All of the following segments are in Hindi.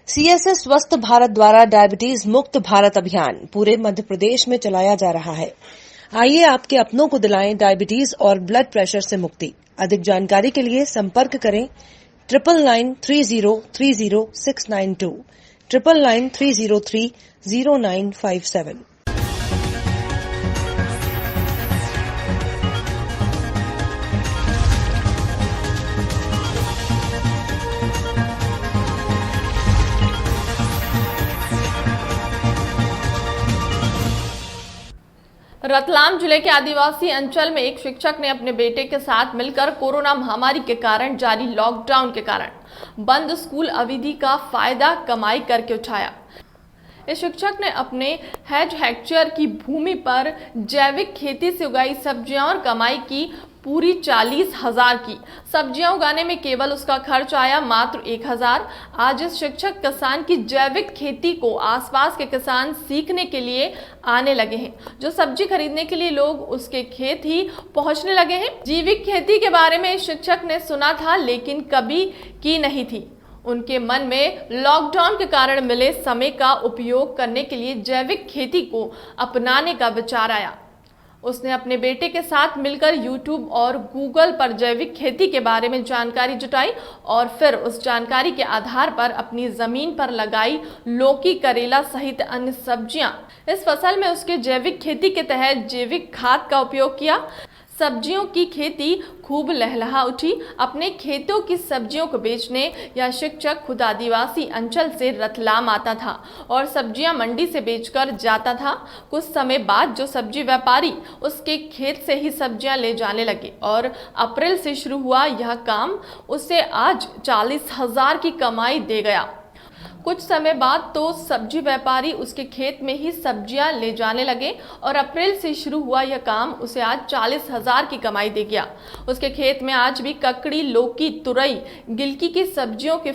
सीएसएस स्वस्थ भारत द्वारा डायबिटीज मुक्त भारत अभियान पूरे मध्य प्रदेश में चलाया जा रहा है। आइए आपके अपनों को दिलाएं डायबिटीज और ब्लड प्रेशर से मुक्ति। अधिक जानकारी के लिए संपर्क करें 9993030692 9993030957। रतलाम जिले के आदिवासी अंचल में एक शिक्षक ने अपने बेटे के साथ मिलकर कोरोना महामारी के कारण जारी लॉकडाउन के कारण बंद स्कूल अवधि का फायदा कमाई करके उठाया। इस शिक्षक ने अपने 1.5 हेक्टेयर की भूमि पर जैविक खेती से उगाई सब्जियां और कमाई की पूरी 40,000 की। सब्जियां उगाने में केवल उसका खर्च आया मात्र 1,000। आज इस शिक्षक किसान की जैविक खेती को आसपास के किसान सीखने के लिए आने लगे हैं। जो सब्जी खरीदने के लिए लोग उसके खेत ही पहुंचने लगे हैं। जैविक खेती के बारे में इस शिक्षक ने सुना था लेकिन कभी की नहीं थी। उनके मन में लॉकडाउन के कारण मिले समय का उपयोग करने के लिए जैविक खेती को अपनाने का विचार आया। उसने अपने बेटे के साथ मिलकर YouTube और Google पर जैविक खेती के बारे में जानकारी जुटाई और फिर उस जानकारी के आधार पर अपनी जमीन पर लगाई लौकी, करेला सहित अन्य सब्जियां। इस फसल में उसके जैविक खेती के तहत जैविक खाद का उपयोग किया। सब्जियों की खेती खूब लहलहा उठी। अपने खेतों की सब्जियों को बेचने यह शिक्षक खुद आदिवासी अंचल से रतलाम आता था और सब्जियां मंडी से बेचकर जाता था। कुछ समय बाद जो सब्जी व्यापारी उसके खेत से ही सब्जियां ले जाने लगे और अप्रैल से शुरू हुआ यह काम उसे आज 40,000 की कमाई दे गया। कुछ समय बाद तो सब्जी व्यापारी उसके खेत में ही सब्जियां ले जाने लगे और अप्रैल से शुरू हुआ यह काम उसे आज 40,000 की कमाई दे गया। उसके खेत में आज भी ककड़ी, लौकी, तुरई, गिलकी की सब्जियों की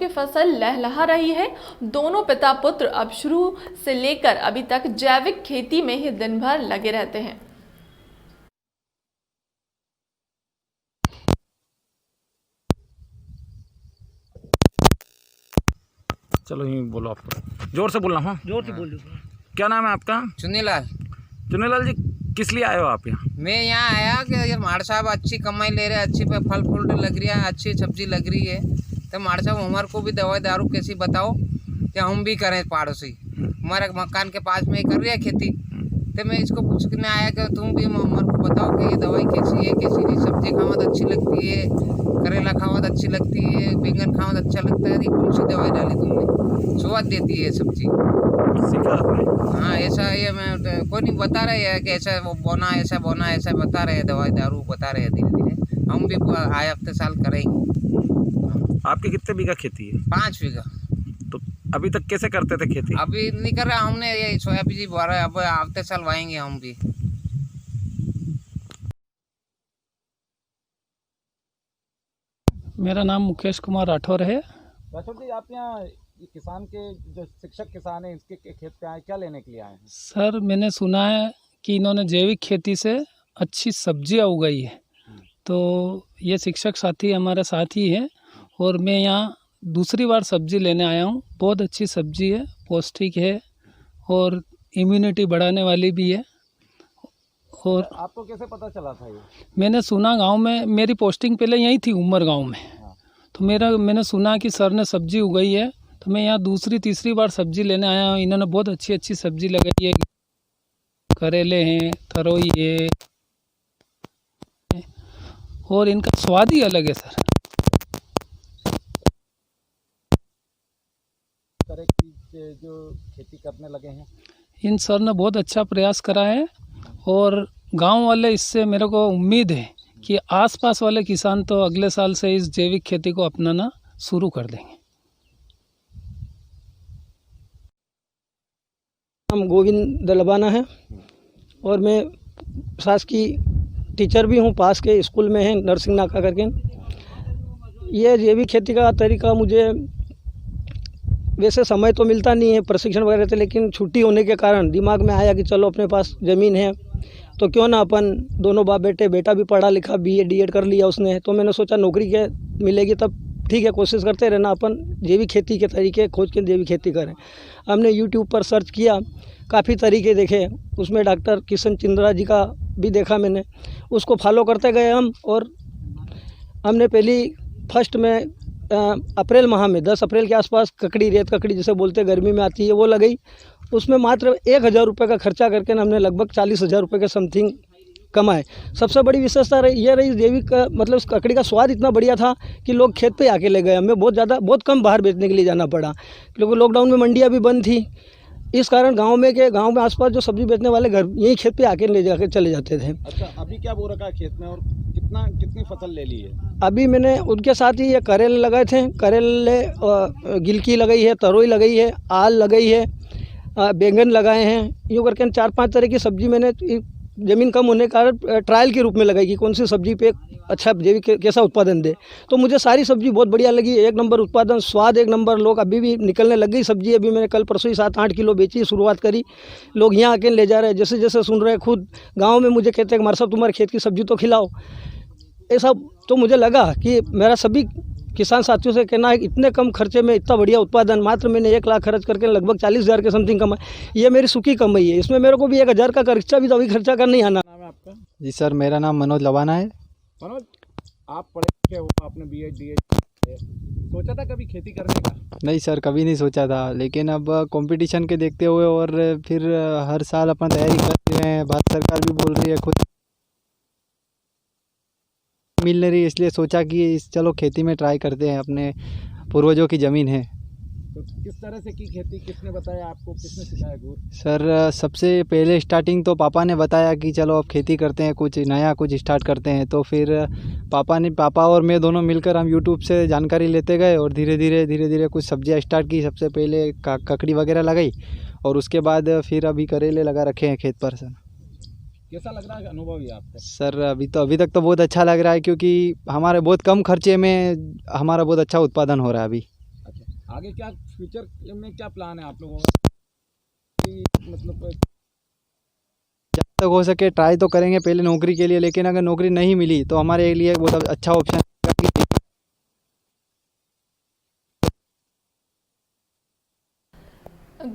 फसल लहलहा रही है। दोनों पिता पुत्र अब शुरू से लेकर अभी तक जैविक खेती में ही दिन भर लगे रहते हैं। चलो ही बोलो, आपको जोर से बोलना। हाँ, जोर से बोलो। क्या नाम है आपका? चुन्नीलाल। चुन्नीलाल जी, किस लिए आए हो आप यहाँ? मैं यहाँ आया कि यार माड़ साहब अच्छी कमाई ले रहे हैं, अच्छी पे फल फूल लग रही है, अच्छी सब्जी लग रही है। तो माड़ साहब हमारे को भी दवाई दारू कैसी बताओ कि हम भी करें पड़ोसी। हमारे मकान के पास में कर रही है खेती। तो मैं इसको पूछने आया कि तुम भी हमारे को बताओ कि ये दवाई कैसी है, कैसी नहीं। सब्जी खावत अच्छी लगती है, करेला खावत अच्छी लगती है, बैंगन खावत अच्छा लगता है। कौन सी दवाई डाली तुमने? स्वाद देती है सब्जी। सीखा आपने? हाँ, ऐसा ये मैं कोई नहीं बता रहे है कि ऐसा वो बोना, ऐसा बोना, ऐसा बता रहे हैं। दवाई दारू बता रहे हैं। धीरे धीरे हम भी आए हफ्ते साल करेंगे। आपके कितने बीघा खेती है? 5 बीघा। तो अभी तक कैसे करते थे खेती? अभी नहीं कर रहा हमने, ये सोयाबीन जी बो रहा है। अब हफ्ते साल वाएंगे हम भी। मेरा नाम मुकेश कुमार राठौर है। राठौर जी, आप यहाँ किसान के जो शिक्षक किसान हैं इसके खेत पे आए, क्या लेने के लिए आए हैं? सर, मैंने सुना है कि इन्होंने जैविक खेती से अच्छी सब्जियां उगाई है, तो ये शिक्षक साथी हमारे साथ ही है और मैं यहाँ दूसरी बार सब्जी लेने आया हूँ। बहुत अच्छी सब्जी है, पौष्टिक है और इम्यूनिटी बढ़ाने वाली भी है। और आपको कैसे पता चला था ये? मैंने सुना, गांव में मेरी पोस्टिंग पहले यहीं थी उमर गांव में, तो मैंने सुना कि सर ने सब्जी उगाई है, तो मैं यहाँ दूसरी तीसरी बार सब्जी लेने आया हूँ। इन्होंने बहुत अच्छी अच्छी सब्जी लगाई है, करेले हैं, तरोई है और इनका स्वाद ही अलग है सर। तरह की जो खेती करने लगे हैं, इन सर ने बहुत अच्छा प्रयास करा है और गांव वाले, इससे मेरे को उम्मीद है कि आसपास वाले किसान तो अगले साल से इस जैविक खेती को अपनाना शुरू कर देंगे। नाम गोविंद दलबाना है और मैं शासकीय टीचर भी हूँ। पास के स्कूल में है, नरसिंह नाका करके। ये जैविक खेती का तरीका मुझे वैसे समय तो मिलता नहीं है प्रशिक्षण वगैरह से, लेकिन छुट्टी होने के कारण दिमाग में आया कि चलो अपने पास ज़मीन है तो क्यों ना अपन दोनों बाप बेटे, बेटा भी पढ़ा लिखा BA DED कर लिया उसने, तो मैंने सोचा नौकरी के मिलेगी तब ठीक है, कोशिश करते रहना, अपन जैविक खेती के तरीके खोज के जैविक खेती करें। हमने YouTube पर सर्च किया, काफ़ी तरीके देखे, उसमें डॉक्टर किशन चिंद्रा जी का भी देखा मैंने, उसको फॉलो करते गए हम। और हमने फर्स्ट में अप्रैल माह में 10 अप्रैल के आसपास ककड़ी, रेत ककड़ी जिसे बोलते गर्मी में आती है, वो लगाई। उसमें मात्र 1,000 रुपये का खर्चा करके हमने लगभग 40,000 रुपये के समथिंग कमाए। सबसे बड़ी विशेषता ये रही जैविक मतलब उस ककड़ी का स्वाद इतना बढ़िया था कि लोग खेत पे आके ले गए। हमें बहुत कम बाहर बेचने के लिए जाना पड़ा, क्योंकि लॉकडाउन में मंडियाँ भी बंद थी। इस कारण गांव में आसपास जो सब्जी बेचने वाले घर यही खेत पे आके ले जाकर चले जाते थे। अच्छा, अभी क्या बो रखा है खेत में और कितनी फसल ले ली है? अभी मैंने उनके साथ ही ये करेले लगाए थे, करेले, गिलकी लगाई है, तरोई लगाई है, आल लगाई है, बैंगन लगाए हैं। यूँ करके 4-5 तरह की सब्जी मैंने ज़मीन कम होने के कारण ट्रायल के रूप में लगाई कि कौन सी सब्जी पे अच्छा जैविक कैसा उत्पादन दे। तो मुझे सारी सब्जी बहुत बढ़िया लगी, 1 नंबर उत्पादन, स्वाद 1 नंबर। लोग अभी भी निकलने लग गई सब्जी। अभी मैंने कल परसों ही 7-8 किलो बेची, शुरुआत करी। लोग यहाँ आके ले जा रहे हैं, जैसे जैसे सुन रहे हैं। खुद गाँव में मुझे कहते हैं कि हमारे साहब तुम्हारे खेत की सब्जी तो खिलाओ। ऐसा तो मुझे लगा कि मेरा सभी किसान साथियों से कहना है कि इतने कम खर्चे में इतना बढ़िया उत्पादन, मात्र मैंने 1 लाख खर्च करके लगभग 40,000 के समथिंग कमाए। ये मेरी सुखी कमाई है। इसमें मेरे को भी 1,000 का खर्चा भी तो अभी खर्चा कर नहीं आना। नाम है आपका? जी सर, मेरा नाम मनोज लवाना है। मनोज, आप पढ़े लिखे हो, आपने BA DED सोचा था कभी खेती करने का? नहीं सर, कभी नहीं सोचा था, लेकिन अब कंपटीशन के देखते हुए और फिर हर साल अपना तैयारी कर रहे हैं। भारत सरकार भी बोल रही है, खुद मिल नहीं रही, इसलिए सोचा कि चलो खेती में ट्राई करते हैं, अपने पूर्वजों की ज़मीन है। तो किस तरह से की खेती, किसने बताया आपको, किसने सिखाया गुरु? सर, सबसे पहले स्टार्टिंग तो पापा ने बताया कि चलो अब खेती करते हैं, कुछ नया कुछ स्टार्ट करते हैं। तो फिर पापा और मैं दोनों मिलकर हम यूट्यूब से जानकारी लेते गए और धीरे धीरे कुछ सब्जियां स्टार्ट की। सबसे पहले ककड़ी वगैरह लगाई और उसके बाद फिर अभी करेले लगा रखे हैं खेत पर। सर कैसा लग रहा है अनुभव ये आपका? सर, अभी तक तो बहुत अच्छा लग रहा है, क्योंकि हमारे बहुत कम खर्चे में हमारा बहुत अच्छा उत्पादन हो रहा है अभी। अच्छा, आगे क्या फ्यूचर में क्या प्लान है आप लोगों का? मतलब जब तक हो सके ट्राई तो करेंगे पहले नौकरी के लिए, लेकिन अगर नौकरी नहीं मिली तो हमारे लिए बहुत अच्छा ऑप्शन है।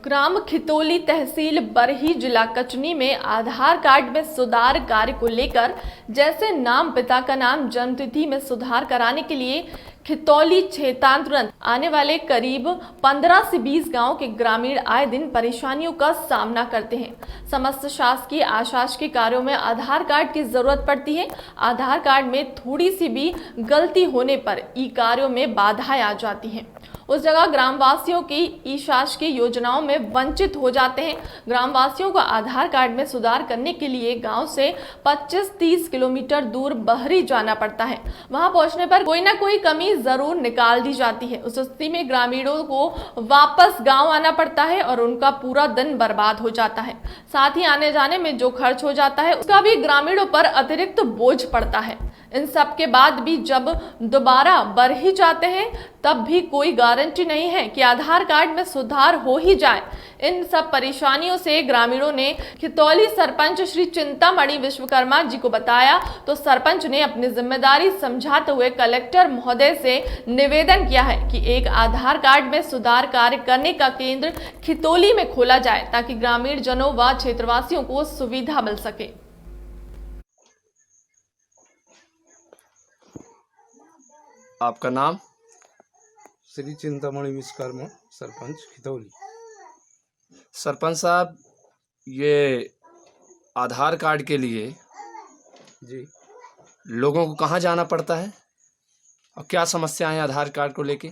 ग्राम खितौली, तहसील बरही, जिला कचनी में आधार कार्ड में सुधार कार्य को लेकर जैसे नाम, पिता का नाम, जन्मतिथि में सुधार कराने के लिए खितौली क्षेत्रांतर्गत आने वाले करीब 15 से 20 गांव के ग्रामीण आए दिन परेशानियों का सामना करते हैं। समस्त शासकीय अशासकीय कार्यों में आधार कार्ड की जरूरत पड़ती है। आधार कार्ड में थोड़ी सी भी गलती होने पर ई कार्यों में बाधाएं आ जाती हैं। उस जगह ग्रामवासियों की ई शासकीय योजनाओं में वंचित हो जाते हैं। ग्रामवासियों को आधार कार्ड में सुधार करने के लिए गांव से 25-30 किलोमीटर दूर बहरी जाना पड़ता है। वहां पहुंचने पर कोई ना कोई कमी जरूर निकाल दी जाती है। उस स्थिति में ग्रामीणों को वापस गांव आना पड़ता है और उनका पूरा दिन बर्बाद हो जाता है। साथ ही आने जाने में जो खर्च हो जाता है उसका भी ग्रामीणों पर अतिरिक्त बोझ पड़ता है। इन सब के बाद भी जब दोबारा बरही जाते हैं तब भी कोई गारंटी नहीं है कि आधार कार्ड में सुधार हो ही जाए। इन सब परेशानियों से ग्रामीणों ने खितौली सरपंच श्री चिंतामणि विश्वकर्मा जी को बताया, तो सरपंच ने अपनी जिम्मेदारी समझाते हुए कलेक्टर महोदय से निवेदन किया है कि एक आधार कार्ड में सुधार कार्य करने का केंद्र खितौली में खोला जाए ताकि ग्रामीण जनों व क्षेत्रवासियों को सुविधा मिल सके। आपका नाम? श्री चिंतामणि विश्वकर्मा, सरपंच खितौली। सरपंच साहब, ये आधार कार्ड के लिए जी लोगों को कहाँ जाना पड़ता है और क्या समस्याएं हैं आधार कार्ड को लेके?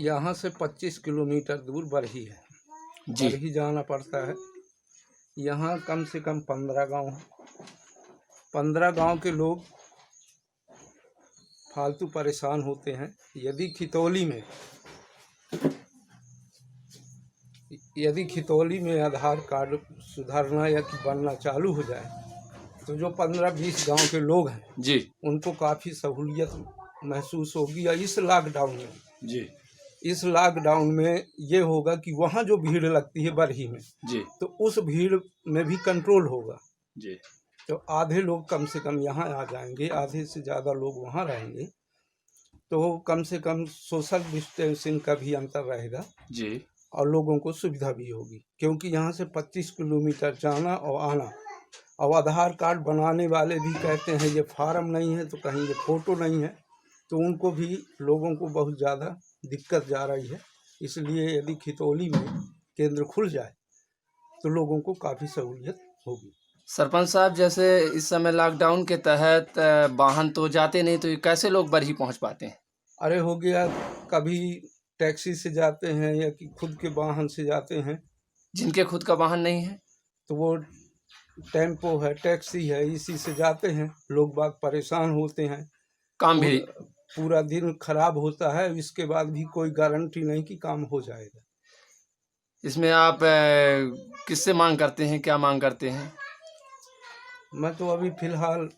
यहाँ से 25 किलोमीटर दूर बरही है जी, बरही जाना पड़ता है। यहाँ कम से कम 15 गांव हैं। 15 गांव के लोग फालतू परेशान होते हैं। यदि खितौली में आधार कार्ड सुधारना या कि बनना चालू हो जाए तो जो 15-20 गांव के लोग हैं जी, उनको काफ़ी सहूलियत महसूस होगी। या इस लॉकडाउन में जी, इस लॉकडाउन में ये होगा कि वहाँ जो भीड़ लगती है बरही में जी, तो उस भीड़ में भी कंट्रोल होगा। जी। तो आधे लोग कम से कम यहाँ आ जाएंगे, आधे से ज़्यादा लोग वहाँ रहेंगे, तो कम से कम सोशल डिस्टेंसिंग का भी अंतर रहेगा जी। और लोगों को सुविधा भी होगी, क्योंकि यहाँ से 25 किलोमीटर जाना और आना। अब आधार कार्ड बनाने वाले भी कहते हैं ये फार्म नहीं है, तो कहीं ये फ़ोटो नहीं है, तो उनको भी लोगों को बहुत ज़्यादा दिक्कत जा रही है। इसलिए यदि खितौली में केंद्र खुल जाए तो लोगों को काफ़ी सहूलियत होगी। सरपंच साहब, जैसे इस समय लॉकडाउन के तहत वाहन तो जाते नहीं, तो ये कैसे लोग बरही पहुंच पाते हैं? अरे हो गया, कभी टैक्सी से जाते हैं या कि खुद के वाहन से जाते हैं। जिनके खुद का वाहन नहीं है तो वो टेम्पो है, टैक्सी है, इसी से जाते हैं। लोग बाग परेशान होते हैं, काम भी पूरा दिन खराब होता है, इसके बाद भी कोई गारंटी नहीं कि काम हो जाएगा। इसमें आप किससे मांग करते हैं, क्या मांग करते हैं? मैं तो अभी फिलहाल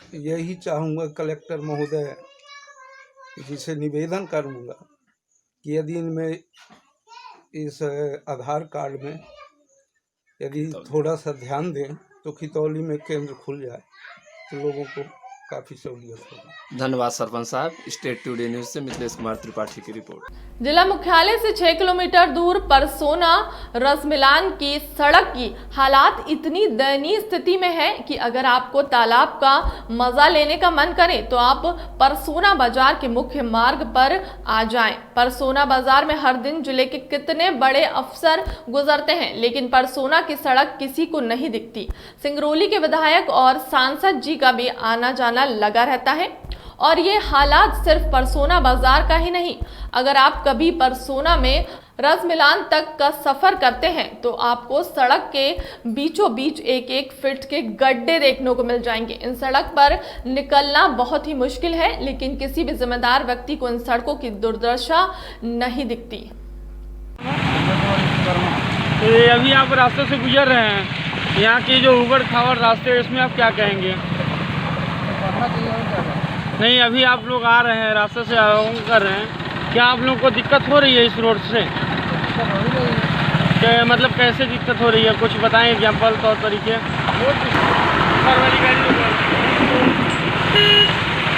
यही चाहूँगा, कलेक्टर महोदय जी से निवेदन करूँगा कि यदि इनमें इस आधार कार्ड में यदि थोड़ा सा ध्यान दें तो खितौली में केंद्र खुल जाए तो लोगों को काफ़ी सहूलियत होगी। धन्यवाद सरपंच साहब। स्टेट टुडे न्यूज़ से मिथिलेश कुमार त्रिपाठी की रिपोर्ट। जिला मुख्यालय से 6 किलोमीटर दूर परसोना रसमिलान की सड़क की हालात इतनी दयनीय स्थिति में है कि अगर आपको तालाब का मजा लेने का मन करे तो आप परसोना बाजार के मुख्य मार्ग पर आ जाएं। परसोना बाजार में हर दिन जिले के कितने बड़े अफसर गुजरते हैं, लेकिन परसोना की सड़क किसी को नहीं दिखती। सिंगरौली के विधायक और सांसद जी का भी आना जाना लगा रहता है और ये हालात सिर्फ परसोना बाजार का ही नहीं। अगर आप कभी परसोना में रसमिलान तक का सफर करते हैं तो आपको सड़क के बीचों बीच एक एक फीट के गड्ढे देखने को मिल जाएंगे। इन सड़क पर निकलना बहुत ही मुश्किल है, लेकिन किसी भी जिम्मेदार व्यक्ति को इन सड़कों की दुर्दशा नहीं दिखती। तो अभी आप रास्ते से गुजर रहे हैं, यहाँ की जो उबड़ खाबड़ रास्ते है इसमें आप क्या कहेंगे? नहीं, अभी आप लोग आ रहे हैं, रास्ते से कर रहे हैं, क्या आप लोगों को दिक्कत हो रही है इस रोड से? क्या मतलब कैसे दिक्कत हो रही है, कुछ बताएं एग्जाम्पल तौर तरीके।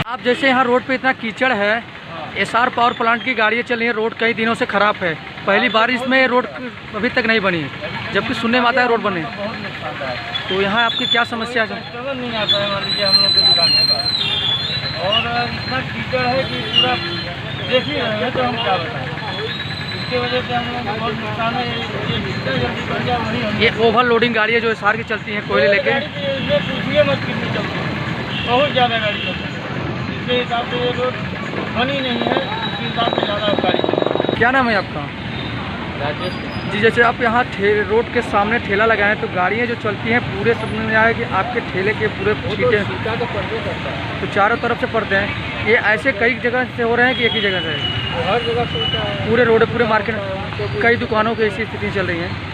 आप जैसे यहाँ रोड पे इतना कीचड़ है, एसआर पावर प्लांट की गाड़ियाँ चल रही हैं, रोड कई दिनों से ख़राब है। पहली बारिश में रोड अभी तक नहीं बनी, जबकि सुनने में आता है रोड बने। तो यहाँ आपकी क्या समस्या है? नहीं आता है, मान लीजिए हम लोग की दुकान के पास, और इतना कीचड़ है कि पूरा देख ही रहे हैं, तो हम क्या बताएं। इसके वजह से हम लोग को बहुत नुकसान है। ये जितना जल्दी बन जाए वही हम। ये ओवरलोडिंग गाड़ियाँ जो एसआर की चलती हैं कोयले लेके, ये पूछिए मत कितनी चलती है, बहुत ज़्यादा गाड़ी चलती है। इसके हिसाब से ये रोड बनी नहीं है, इसके हिसाब से ज़्यादा गाड़ी चलती है। क्या नाम है आपका? राजेश जी, जैसे आप यहाँ रोड के सामने ठेला लगाए तो गाड़ियाँ जो चलती हैं पूरे समझ में आए कि आपके ठेले के पूरे छींटे तो चारों तरफ से पड़ते हैं। ये ऐसे कई जगह से हो रहे हैं कि एक ही जगह से? हर जगह से होता है, पूरे रोड पूरे मार्केट कई दुकानों की ऐसी स्थिति चल रही है।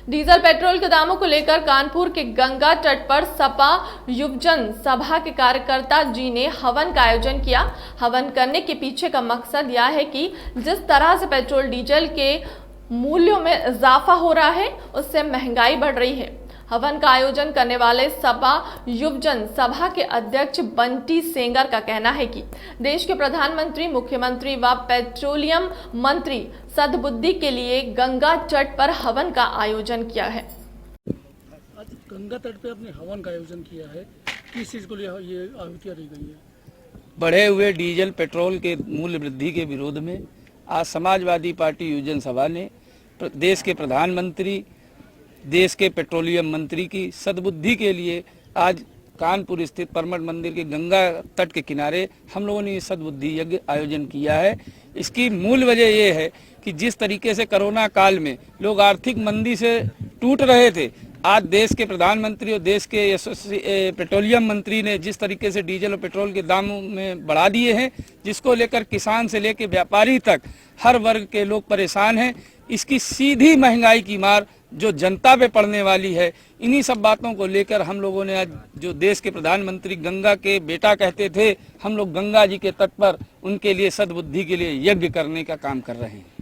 डीजल पेट्रोल के दामों को लेकर कानपुर के गंगा तट पर सपा युवजन सभा के कार्यकर्ता जी ने हवन का आयोजन किया। हवन करने के पीछे का मकसद यह है कि जिस तरह से पेट्रोल डीजल के मूल्यों में इजाफा हो रहा है, उससे महंगाई बढ़ रही है। हवन का आयोजन करने वाले सपा युवजन सभा के अध्यक्ष बंटी सेंगर का कहना है कि देश के प्रधानमंत्री, मुख्यमंत्री व पेट्रोलियम मंत्री सद्बुद्धि के लिए गंगा तट पर हवन का आयोजन किया है। आज गंगा तट पे अपने हवन का आयोजन किया है, किस चीज को लिए ये आहुतियां दी गई है? बढ़े हुए डीजल पेट्रोल के मूल्य वृद्धि के विरोध में आज समाजवादी पार्टी युवजन सभा ने देश के प्रधानमंत्री, देश के पेट्रोलियम मंत्री की सद्बुद्धि के लिए आज कानपुर स्थित परमठ मंदिर के गंगा तट के किनारे हम लोगों ने सद्बुद्धि यज्ञ आयोजन किया है। इसकी मूल वजह ये है कि जिस तरीके से कोरोना काल में लोग आर्थिक मंदी से टूट रहे थे, आज देश के प्रधानमंत्री और देश के पेट्रोलियम मंत्री ने जिस तरीके से डीजल और पेट्रोल के दामों में बढ़ा दिए हैं, जिसको लेकर किसान से लेकर व्यापारी तक हर वर्ग के लोग परेशान हैं। इसकी सीधी महंगाई की मार जो जनता पे पड़ने वाली है, इन्हीं सब बातों को लेकर हम लोगों ने आज जो देश के प्रधानमंत्री गंगा के बेटा कहते थे, हम लोग गंगा जी के तट पर उनके लिए सद्बुद्धि के लिए यज्ञ करने का काम कर रहे हैं।